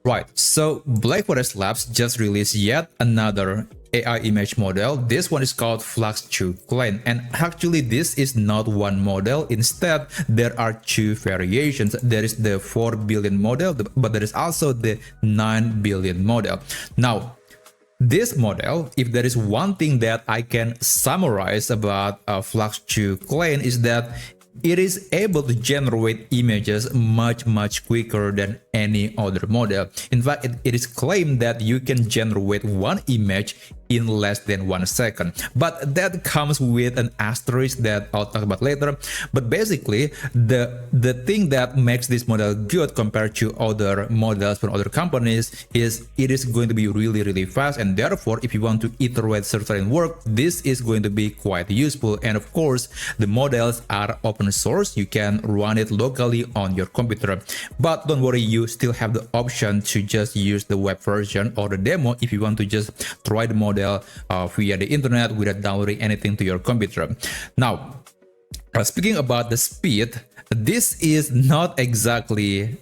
Right, so Black Forest Labs just released yet another AI image model. This one is called Flux.2 Klein, and actually this is not one model. Instead, there are two variations. There is the 4 billion model, but there is also the 9 billion model. Now, this model, if there is one thing that I can summarize about Flux.2 Klein, is that it is able to generate images much quicker than any other model. In fact, it is claimed that you can generate one image in less than 1 second. But that comes with an asterisk that I'll talk about later. But basically, the thing that makes this model good compared to other models from other companies is it is going to be really fast, and therefore if you want to iterate certain work, this is going to be quite useful. And of course, the models are open source. You can run it locally on your computer. But don't worry, you still have the option to just use the web version or the demo if you want to just try the model via the internet without downloading anything to your computer. Now, speaking about the speed, this is not exactly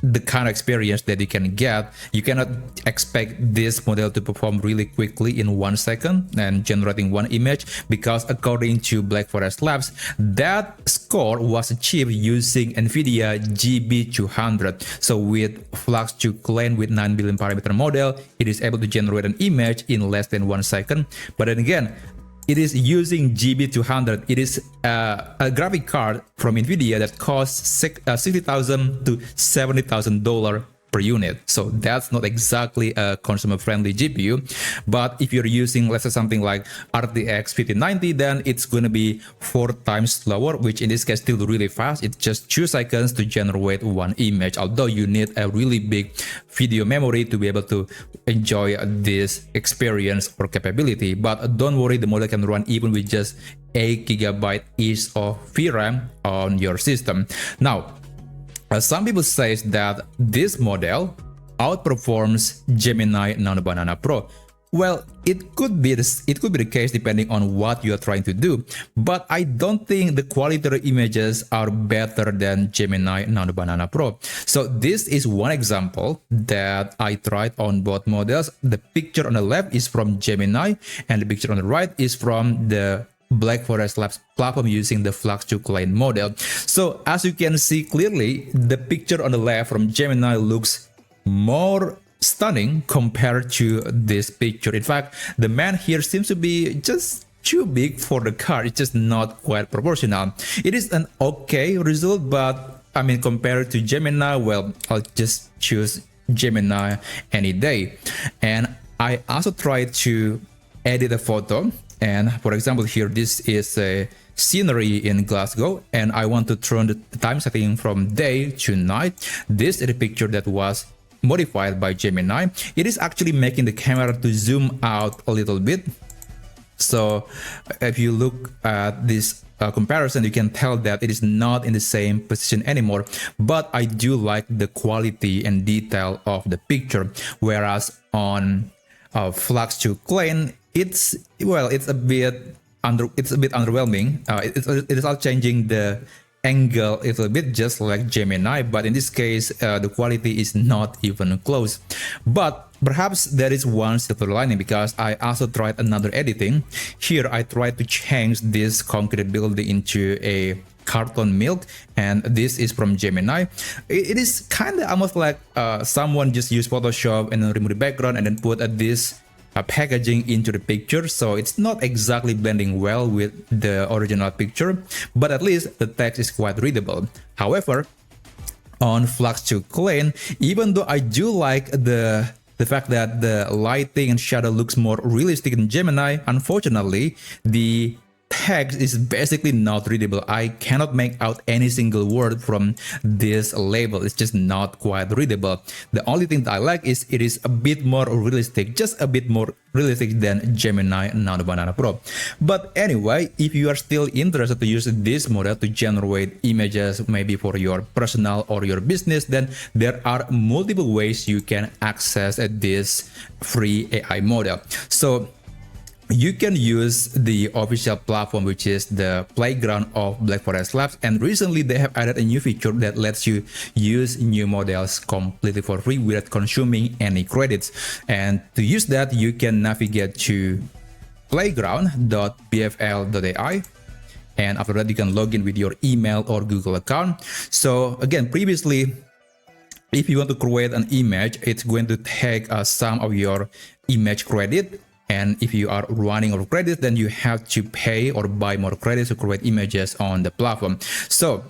the kind of experience that you can get. You cannot expect this model to perform really quickly in 1 second and generating one image, because according to Black Forest Labs, that score was achieved using NVIDIA GB200. So with Flux.2 Klein with 9 billion parameter model, it is able to generate an image in less than 1 second. But then again, it is using GB200. It is a graphic card from NVIDIA that costs $60,000 to $70,000 per unit. So that's not exactly a consumer-friendly GPU. But if you're using, let's say, something like RTX 5090, then it's going to be 4 times slower, which in this case still really fast. It's just 2 seconds to generate one image, although you need a really big video memory to be able to enjoy this experience or capability. But don't worry, the model can run even with just 8 GB each of VRAM on your system. Now, some people say that this model outperforms Gemini Nano Banana Pro. Well, it could be the case depending on what you are trying to do, but I don't think the quality of images are better than Gemini Nano Banana Pro. So this is one example that I tried on both models. The picture on the left is from Gemini, and the picture on the right is from the Black Forest Labs platform using the Flux.2 Klein model. So as you can see clearly, the picture on the left from Gemini looks more stunning compared to this picture. In fact, the man here seems to be just too big for the car. It's just not quite proportional. It is an okay result, but I mean, compared to Gemini, well, I'll just choose Gemini any day. And I also tried to edit a photo. And for example, here, this is a scenery in Glasgow, and I want to turn the time setting from day to night. This is a picture that was modified by Gemini. It is actually making the camera to zoom out a little bit. So if you look at this comparison, you can tell that it is not in the same position anymore. But I do like the quality and detail of the picture, whereas on Flux.2 Klein, it's a bit underwhelming. It is all changing the angle a little bit, just like Gemini, but in this case the quality is not even close. But perhaps there is one silver lining, because I also tried another editing. Here I tried to change this concrete building into a carton milk, and this is from Gemini. It is kind of almost like someone just used Photoshop and then remove the background and then put this packaging into the picture. So it's not exactly blending well with the original picture, but at least the text is quite readable. However, on Flux.2 Klein, even though I do like the fact that the lighting and shadow looks more realistic than Gemini, unfortunately the text is basically not readable. I cannot make out any single word from this label. It's just not quite readable. The only thing that I like is it is a bit more realistic, just a bit more realistic than Gemini Nano Banana Pro. But anyway, if you are still interested to use this model to generate images, maybe for your personal or your business, then there are multiple ways you can access this free AI model. So you can use the official platform, which is the playground of Black Forest Labs. And recently they have added a new feature that lets you use new models completely for free without consuming any credits. And to use that, you can navigate to playground.bfl.ai. And after that, you can log in with your email or Google account. So again, previously, if you want to create an image, it's going to take some of your image credit. And if you are running out of credits, then you have to pay or buy more credits to create images on the platform. So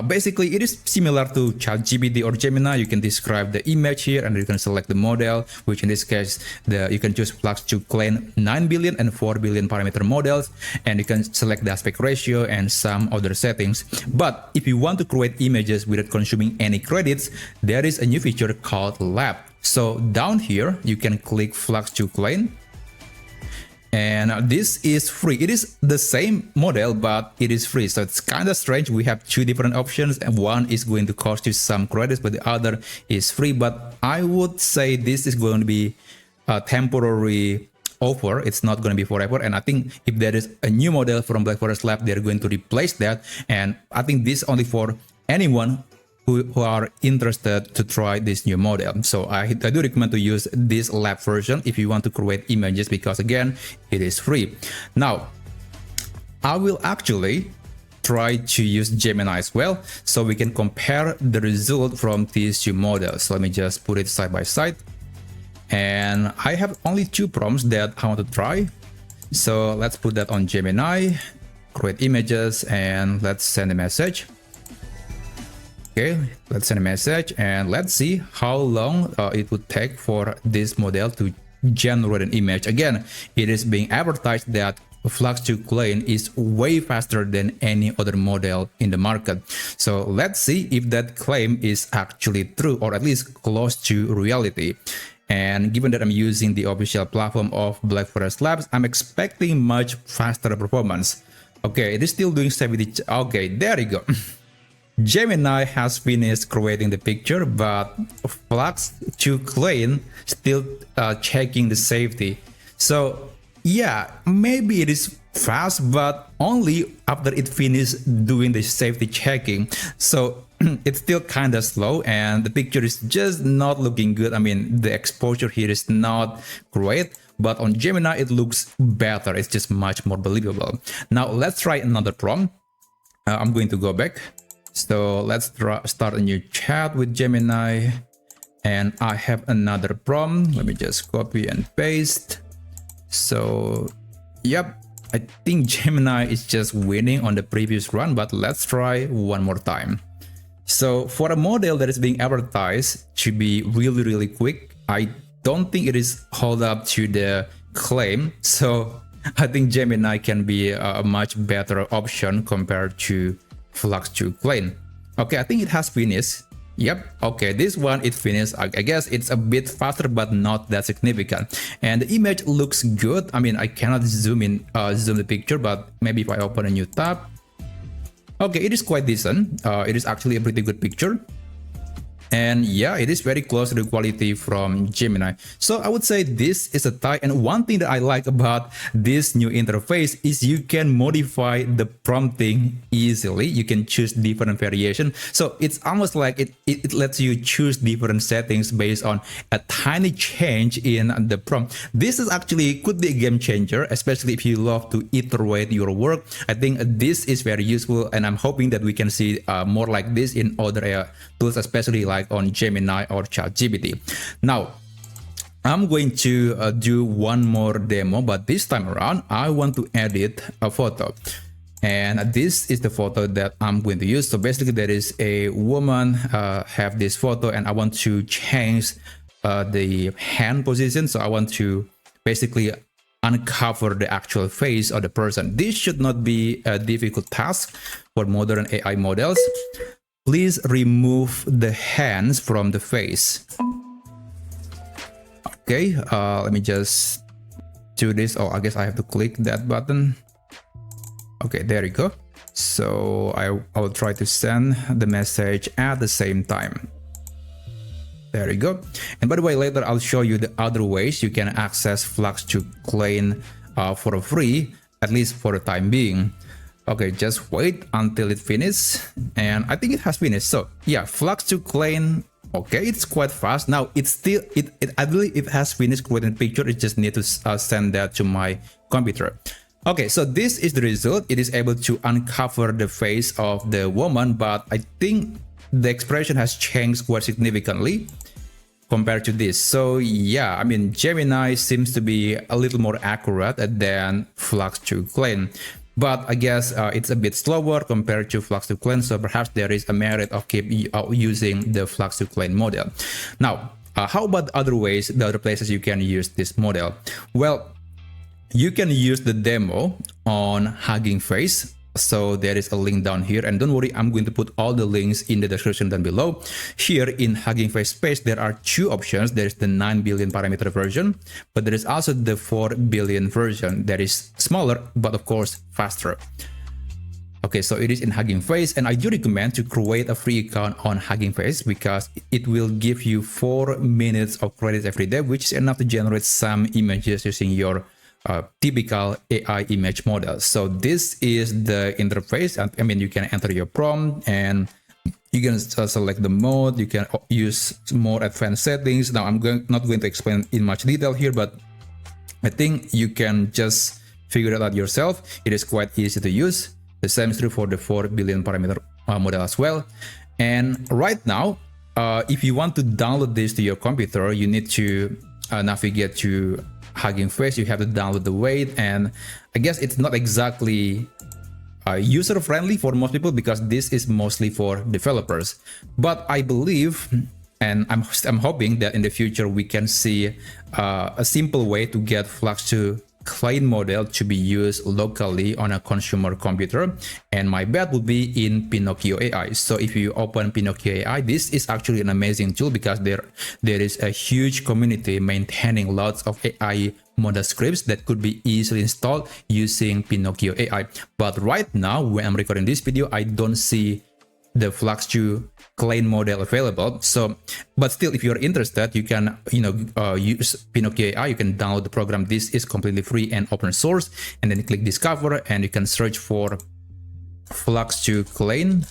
basically, it is similar to ChatGPT or Gemini. You can describe the image here, and you can select the model, which in this case, you can choose Flux.2 Klein 9 billion and 4 billion parameter models, and you can select the aspect ratio and some other settings. But if you want to create images without consuming any credits, there is a new feature called Lab. So down here, you can click Flux.2 Klein. And this is free. It is the same model, but it is free. So it's kind of strange. We have two different options, and one is going to cost you some credits, but the other is free. But I would say this is going to be a temporary offer. It's not going to be forever. And I think if there is a new model from Black Forest Lab, they're going to replace that. And I think this is only for anyone who are interested to try this new model. So I do recommend to use this lab version if you want to create images, because again, it is free. Now, I will actually try to use Gemini as well, so we can compare the result from these two models. So let me just put it side by side. And I have only two prompts that I want to try. So let's put that on Gemini, create images, and let's send a message. Okay, let's send a message and let's see how long it would take for this model to generate an image. Again, it is being advertised that Flux.2 Klein is way faster than any other model in the market. So let's see if that claim is actually true, or at least close to reality. And given that I'm using the official platform of Black Forest Labs, I'm expecting much faster performance. Okay, it is still doing 70. Okay, there you go. Gemini has finished creating the picture, but Flux.2 Klein still checking the safety. So yeah, maybe it is fast, but only after it finished doing the safety checking. So it's still kind of slow, and the picture is just not looking good. I mean, the exposure here is not great, but on Gemini it looks better. It's just much more believable. Now let's try another prompt. I'm going to go back. So let's start a new chat with Gemini, and I have another prompt. Let me just copy and paste. So yep, I think Gemini is just winning on the previous run, but let's try one more time. So for a model that is being advertised to be really quick, I don't think it is hold up to the claim. So I think Gemini can be a much better option compared to Flux.2 Klein. Okay, I think it has finished. Yep, okay, this one it finished. I guess it's a bit faster, but not that significant. And the image looks good. I mean, I cannot zoom the picture, but maybe if I open a new tab. Okay, it is quite decent. It is actually a pretty good picture. And yeah, it is very close to the quality from Gemini. So I would say this is a tie. And one thing that I like about this new interface is you can modify the prompting easily. You can choose different variation. So it's almost like it lets you choose different settings based on a tiny change in the prompt. This is actually could be a game changer, especially if you love to iterate your work. I think this is very useful, and I'm hoping that we can see more like this in other tools, especially like on Gemini or ChatGPT. Now, I'm going to do one more demo, but this time around, I want to edit a photo. And this is the photo that I'm going to use. So basically, there is a woman have this photo, and I want to change the hand position. So I want to basically uncover the actual face of the person. This should not be a difficult task for modern AI models. Please remove the hands from the face. Okay, let me just do this. Oh, I guess I have to click that button. Okay, there you go. So I will try to send the message at the same time. There you go. And by the way, later I'll show you the other ways you can access Flux.2 Klein for free, at least for the time being. Okay, just wait until it finishes, and I think it has finished. So yeah, Flux.2 Klein. Okay, it's quite fast. Now it's still I believe it has finished creating a picture. It just need to send that to my computer. Okay, so this is the result. It is able to uncover the face of the woman, but I think the expression has changed quite significantly compared to this. So yeah, I mean, Gemini seems to be a little more accurate than Flux.2 Klein. But I guess it's a bit slower compared to Flux.2 Klein, so perhaps there is a merit of keep using the Flux.2 Klein model. Now, how about other ways, the other places you can use this model? Well, you can use the demo on Hugging Face. So there is a link down here, and don't worry, I'm going to put all the links in the description down below. Here in Hugging Face space, there are two options. There is the 9 billion parameter version, but there is also the 4 billion version that is smaller, but of course faster. Okay, so it is in Hugging Face, and I do recommend to create a free account on Hugging Face because it will give you 4 minutes of credits every day, which is enough to generate some images using your typical AI image model. So this is the interface. I mean, you can enter your prompt and you can select the mode. You can use more advanced settings. Now, I'm not going to explain in much detail here, but I think you can just figure it out yourself. It is quite easy to use. The same is true for the 4 billion parameter model as well. And right now, if you want to download this to your computer, you need to navigate to Hugging Face. You have to download the weight, and I guess it's not exactly user-friendly for most people because this is mostly for developers. But I believe, and I'm hoping that in the future we can see a simple way to get Flux.2 Klein model to be used locally on a consumer computer, and my bet would be in Pinocchio AI. So if you open Pinocchio AI, this is actually an amazing tool because there is a huge community maintaining lots of AI model scripts that could be easily installed using Pinocchio AI. But right now, when I'm recording this video, I don't see the Flux.2 Klein model available. So, but still, if you're interested, you can use Pinocchio AI. You can download the program. This is completely free and open source, and then click discover, and you can search for Flux.2 Klein.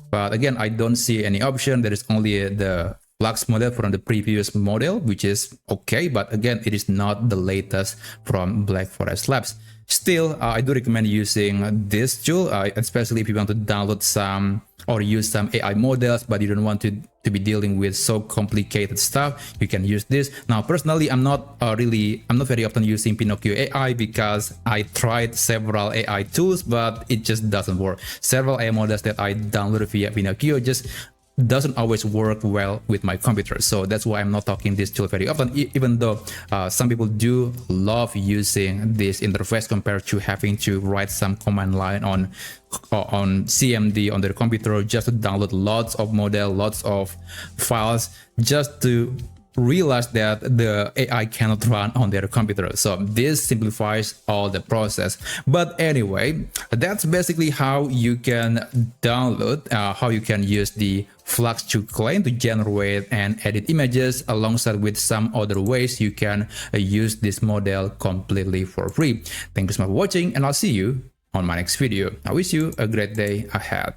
But again, I don't see any option. There is only the Flux model from the previous model, which is okay, but again, it is not the latest from Black Forest Labs. Still, I do recommend using this tool, especially if you want to download some or use some AI models, but you don't want to be dealing with so complicated stuff. You can use this. Now, personally, I'm not very often using Pinocchio AI because I tried several AI tools, but it just doesn't work. Several AI models that I downloaded via Pinocchio just doesn't always work well with my computer. So that's why I'm not talking this tool very often, even though some people do love using this interface compared to having to write some command line on CMD on their computer just to download lots of model, lots of files, just to realize that the AI cannot run on their computer. So this simplifies all the process. But anyway, that's basically how you can download, how you can use the Flux.2 Klein to generate and edit images, alongside with some other ways you can use this model completely for free. Thank you so much for watching, and I'll see you on my next video. I wish you a great day ahead.